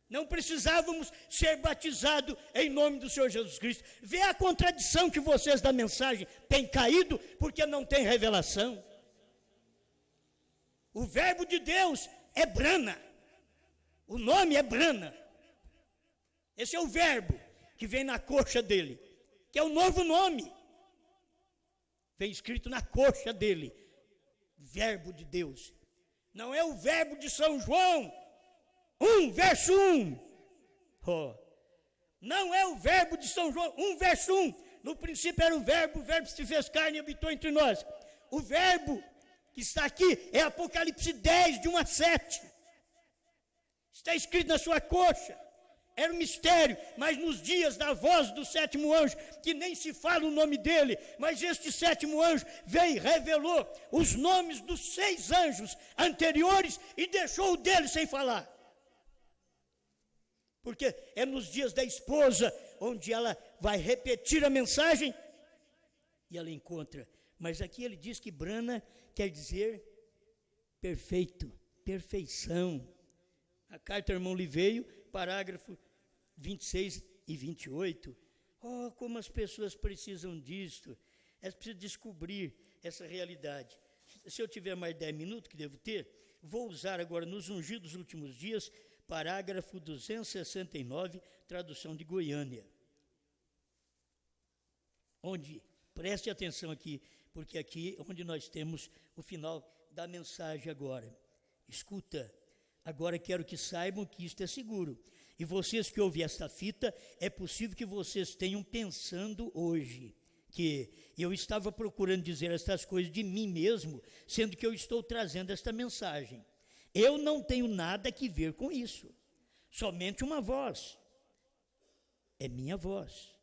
Não precisávamos ser batizados em nome do Senhor Jesus Cristo. Vê a contradição que vocês da mensagem têm caído, porque não tem revelação. O verbo de Deus é Brana. O nome é Brana. Esse é o verbo que vem na coxa dele, que é o novo nome. Vem escrito na coxa dele, verbo de Deus. Não é o verbo de São João, 1, verso 1. Não é o verbo de São João, 1, verso 1. No princípio era o verbo se fez carne e habitou entre nós. O verbo que está aqui é Apocalipse 10, de 1 a 7. Está escrito na sua coxa. Era um mistério, mas nos dias da voz do sétimo anjo, que nem se fala o nome dele, mas este sétimo anjo veio e revelou os nomes dos 6 anjos anteriores e deixou o dele sem falar. Porque é nos dias da esposa, onde ela vai repetir a mensagem, e ela encontra. Mas aqui ele diz que Brana quer dizer perfeito, perfeição. A carta ao irmão Liveio, parágrafo 26 e 28. Oh, como as pessoas precisam disto. Elas precisam descobrir essa realidade. Se eu tiver mais 10 minutos, que devo ter, vou usar agora nos ungidos últimos dias, parágrafo 269, tradução de Goiânia. Onde, preste atenção aqui, porque aqui é onde nós temos o final da mensagem agora. Escuta, agora quero que saibam que isto é seguro. E vocês que ouvem esta fita, é possível que vocês tenham pensando hoje que eu estava procurando dizer estas coisas de mim mesmo, sendo que eu estou trazendo esta mensagem. Eu não tenho nada que ver com isso, somente uma voz. É minha voz.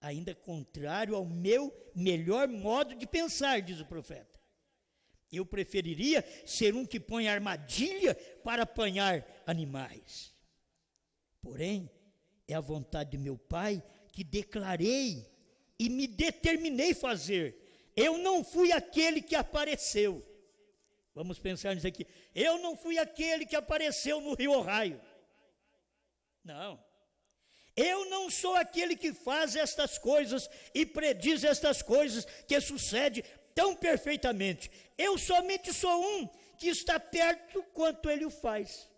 Ainda contrário ao meu melhor modo de pensar, diz o profeta. Eu preferiria ser um que põe armadilha para apanhar animais. Porém, é a vontade de meu Pai que declarei e me determinei fazer. Eu não fui aquele que apareceu. Vamos pensar nisso aqui. Eu não fui aquele que apareceu no Rio Ohio. Não. Eu não sou aquele que faz estas coisas e prediz estas coisas que sucedem tão perfeitamente. Eu somente sou um que está perto quanto ele o faz.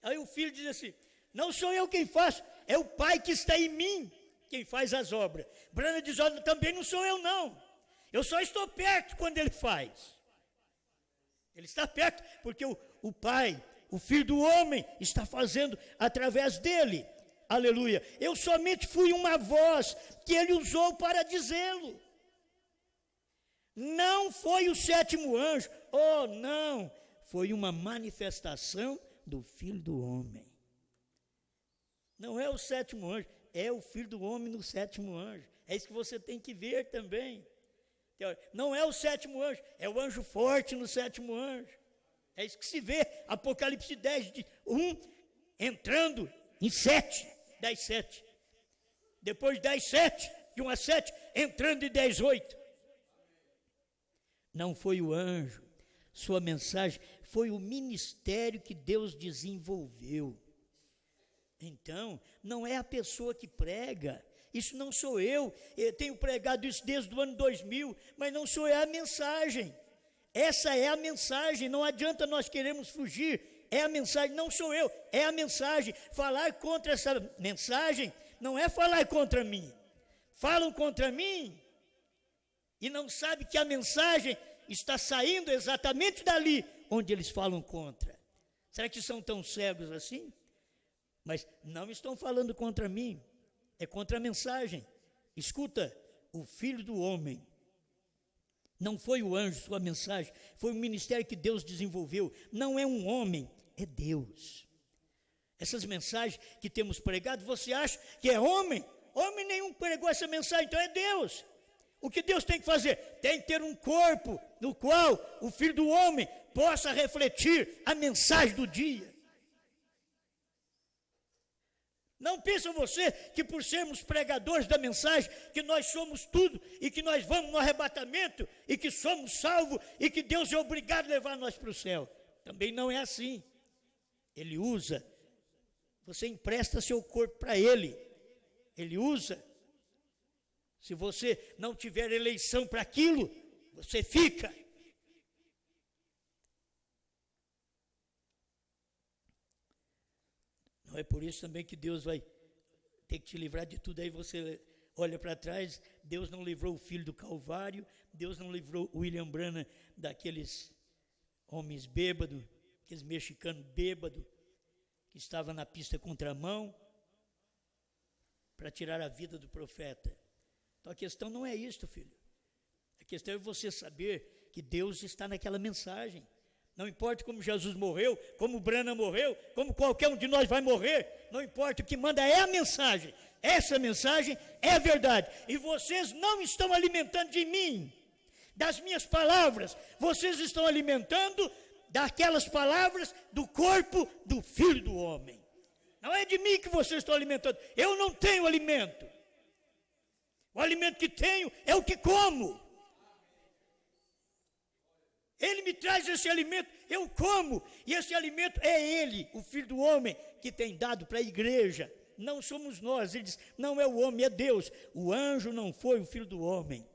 Aí o filho diz assim, não sou eu quem faço, é o Pai que está em mim quem faz as obras. Brana diz, olha, também não sou eu não, eu só estou perto quando ele faz. Ele está perto porque o Pai, o Filho do homem, está fazendo através dele. Aleluia. Eu somente fui uma voz que ele usou para dizê-lo. Não foi o sétimo anjo, oh não, foi uma manifestação do Filho do homem. Não é o sétimo anjo, é o Filho do homem no sétimo anjo. É isso que você tem que ver também. Não é o sétimo anjo, é o anjo forte no sétimo anjo. É isso que se vê, Apocalipse 10, de 1, entrando em 7, 10, 7. Depois 10, 7, de 1 a 7, entrando em 10, 8. Não foi o anjo, sua mensagem foi o ministério que Deus desenvolveu. Então, não é a pessoa que prega, isso não sou eu tenho pregado isso desde o ano 2000, mas não sou eu, é a mensagem. Essa é a mensagem, não adianta nós queremos fugir, é a mensagem, não sou eu, é a mensagem. Falar contra essa mensagem não é falar contra mim. Falam contra mim e não sabem que a mensagem está saindo exatamente dali onde eles falam contra. Será que são tão cegos assim? Mas não estão falando contra mim, é contra a mensagem. Escuta, o Filho do homem, não foi o anjo, sua mensagem, foi o ministério que Deus desenvolveu. Não é um homem, é Deus. Essas mensagens que temos pregado, você acha que é homem? Homem nenhum pregou essa mensagem, então é Deus. O que Deus tem que fazer? Tem que ter um corpo no qual o Filho do Homem possa refletir a mensagem do dia. Não pensa você que por sermos pregadores da mensagem, que nós somos tudo, e que nós vamos no arrebatamento, e que somos salvos, e que Deus é obrigado a levar nós para o céu. Também não é assim. Ele usa, você empresta seu corpo para Ele. Ele usa. Se você não tiver eleição para aquilo, você fica. Não é por isso também que Deus vai ter que te livrar de tudo. Aí você olha para trás, Deus não livrou o filho do Calvário, Deus não livrou o William Branham daqueles homens bêbados, aqueles mexicanos bêbados, que estavam na pista contramão, para tirar a vida do profeta. Então a questão não é isto, filho. A questão é você saber que Deus está naquela mensagem. Não importa como Jesus morreu, como Branham morreu, como qualquer um de nós vai morrer, não importa, o que manda é a mensagem. Essa mensagem é a verdade. E vocês não estão alimentando de mim, das minhas palavras, vocês estão alimentando daquelas palavras do corpo do Filho do Homem. Não é de mim que vocês estão alimentando. Eu não tenho alimento. O alimento que tenho é o que como. Ele me traz esse alimento, eu como. E esse alimento é Ele, o Filho do Homem, que tem dado para a igreja. Não somos nós. Ele diz, não é o homem, é Deus. O anjo não foi o Filho do Homem.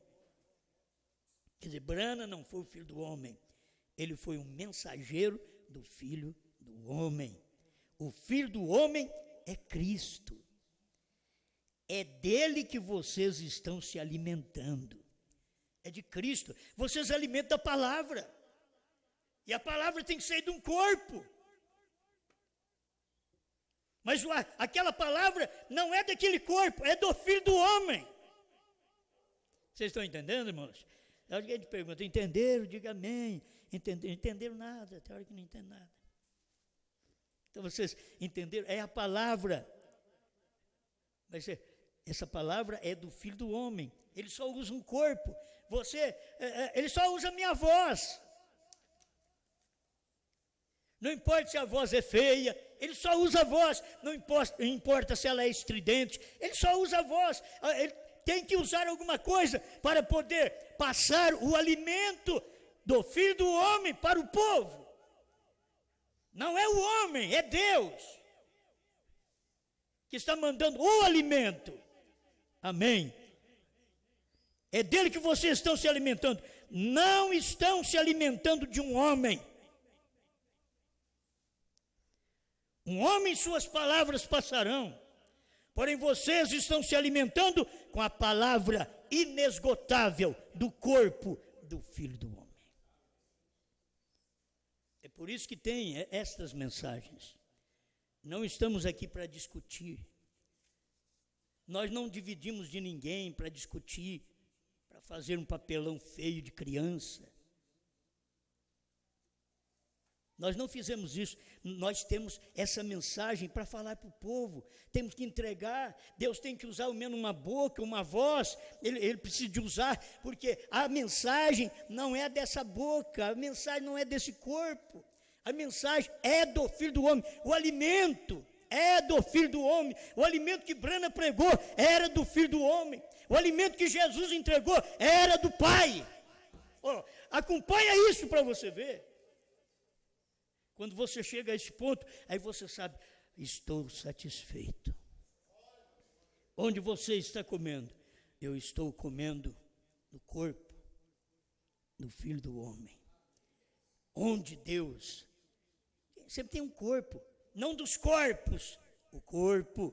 Quer dizer, Branham não foi o Filho do Homem. Ele foi um mensageiro do Filho do Homem. O Filho do Homem é Cristo. É dele que vocês estão se alimentando. É de Cristo. Vocês alimentam da palavra. E a palavra tem que sair de um corpo. Mas aquela palavra não é daquele corpo, é do Filho do Homem. Vocês estão entendendo, irmãos? Alguém te pergunta, entenderam? Diga amém. Entenderam nada, tem hora que não entende nada. Então vocês entenderam? É a palavra. Mas essa palavra é do Filho do Homem. Ele só usa um corpo. Ele só usa a minha voz. Não importa se a voz é feia, ele só usa a voz. Não importa se ela é estridente, ele só usa a voz. Ele tem que usar alguma coisa para poder passar o alimento do Filho do Homem para o povo. Não é o homem, é Deus que está mandando o alimento. Amém. É dele que vocês estão se alimentando. Não estão se alimentando de um homem. Um homem, suas palavras passarão. Porém, vocês estão se alimentando com a palavra inesgotável do corpo do Filho do Homem. É por isso que tem estas mensagens. Não estamos aqui para discutir. Nós não dividimos de ninguém para discutir, para fazer um papelão feio de criança. Nós não fizemos isso. Nós temos essa mensagem para falar para o povo. Temos que entregar. Deus tem que usar ao menos uma boca, uma voz. Ele precisa de usar, porque a mensagem não é dessa boca, a mensagem não é desse corpo. A mensagem é do Filho do Homem. O alimento é do Filho do Homem. O alimento que Branham pregou era do Filho do Homem. O alimento que Jesus entregou era do Pai. Acompanha isso para você ver. Quando você chega a esse ponto, aí você sabe, estou satisfeito. Onde você está comendo? Eu estou comendo no corpo do Filho do Homem. Onde Deus sempre tem um corpo, não dos corpos, o corpo.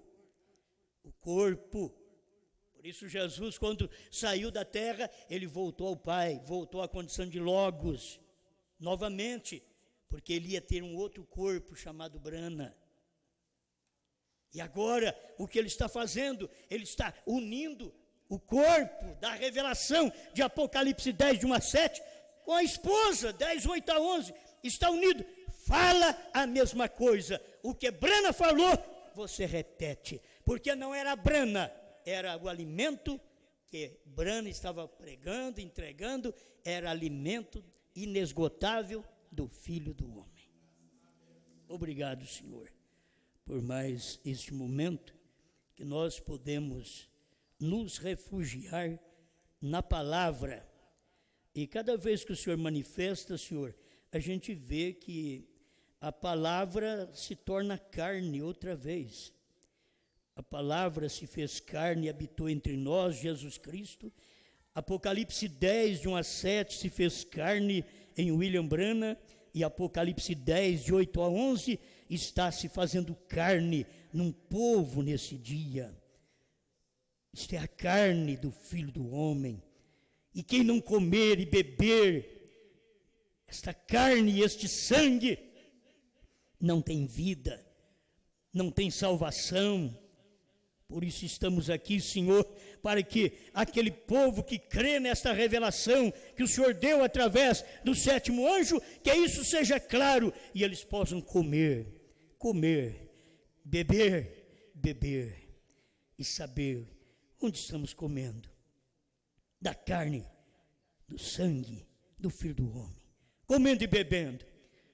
Por isso Jesus, quando saiu da terra, ele voltou ao Pai, voltou à condição de Logos, novamente, porque ele ia ter um outro corpo chamado Branham. E agora, o que ele está fazendo? Ele está unindo o corpo da revelação de Apocalipse 10, de 1 a 7, com a esposa, 10, 8 a 11, está unido. Fala a mesma coisa. O que Branham falou, você repete, porque não era Branham, era o alimento que Brana estava pregando, entregando, era alimento inesgotável do Filho do Homem. Obrigado, Senhor, por mais este momento que nós podemos nos refugiar na palavra. E cada vez que o Senhor manifesta, Senhor, a gente vê que a palavra se torna carne outra vez. A palavra se fez carne e habitou entre nós, Jesus Cristo. Apocalipse 10, de 1 a 7, se fez carne em William Branham. E Apocalipse 10, de 8 a 11, está se fazendo carne num povo nesse dia. Isto é a carne do Filho do Homem. E quem não comer e beber esta carne e este sangue, não tem vida, não tem salvação. Por isso estamos aqui, Senhor, para que aquele povo que crê nesta revelação que o Senhor deu através do 7º anjo, que isso seja claro e eles possam comer, beber e saber onde estamos comendo. Da carne, do sangue do Filho do Homem, comendo e bebendo.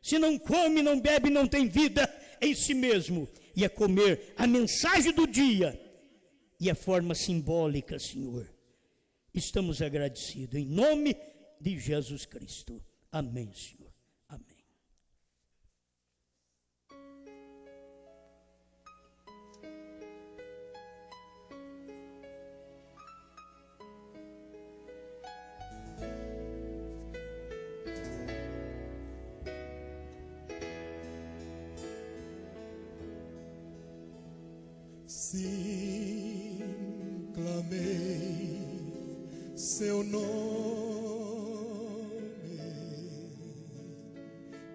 Se não come, não bebe, não tem vida em si mesmo. E é comer a mensagem do dia e a forma simbólica, Senhor. Estamos agradecidos em nome de Jesus Cristo. Amém, Senhor. Amém. Sim, clamei seu nome,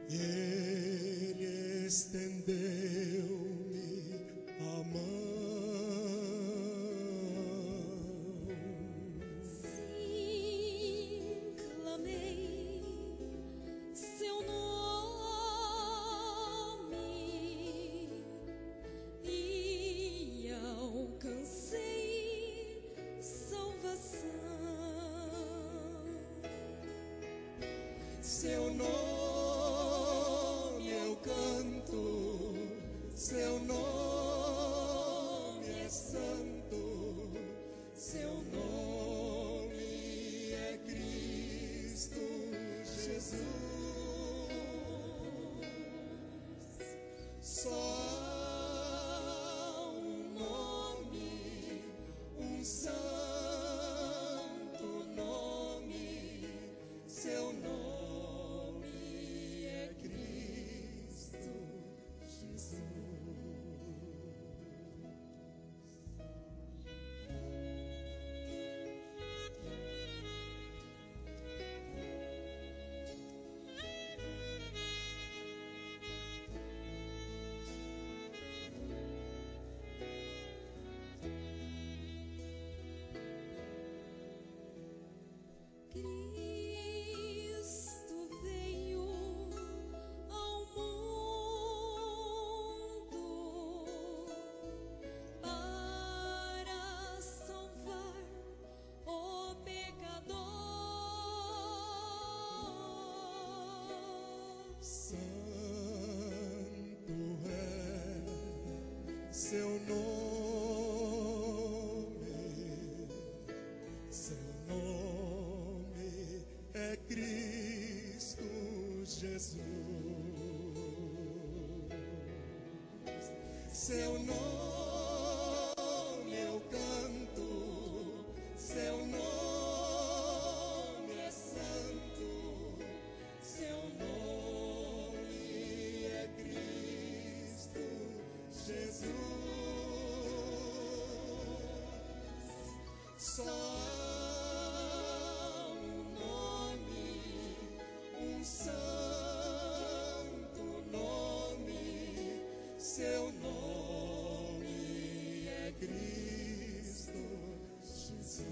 ele estendeu-me a mão. Sim, clamei seu nome e alcancei salvação. Seu nome eu canto, seu nome é santo, seu nome é Cristo Jesus. Só há um nome, um santo nome, seu nome é Cristo Jesus. Cristo veio ao mundo para salvar o pecador. Santo é seu nome é Cristo Jesus. Seu nome eu canto, seu nome é santo, seu nome é Cristo Jesus. Só há um nome, um santo nome, seu nome é Cristo Jesus.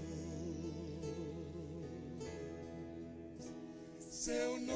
Seu nome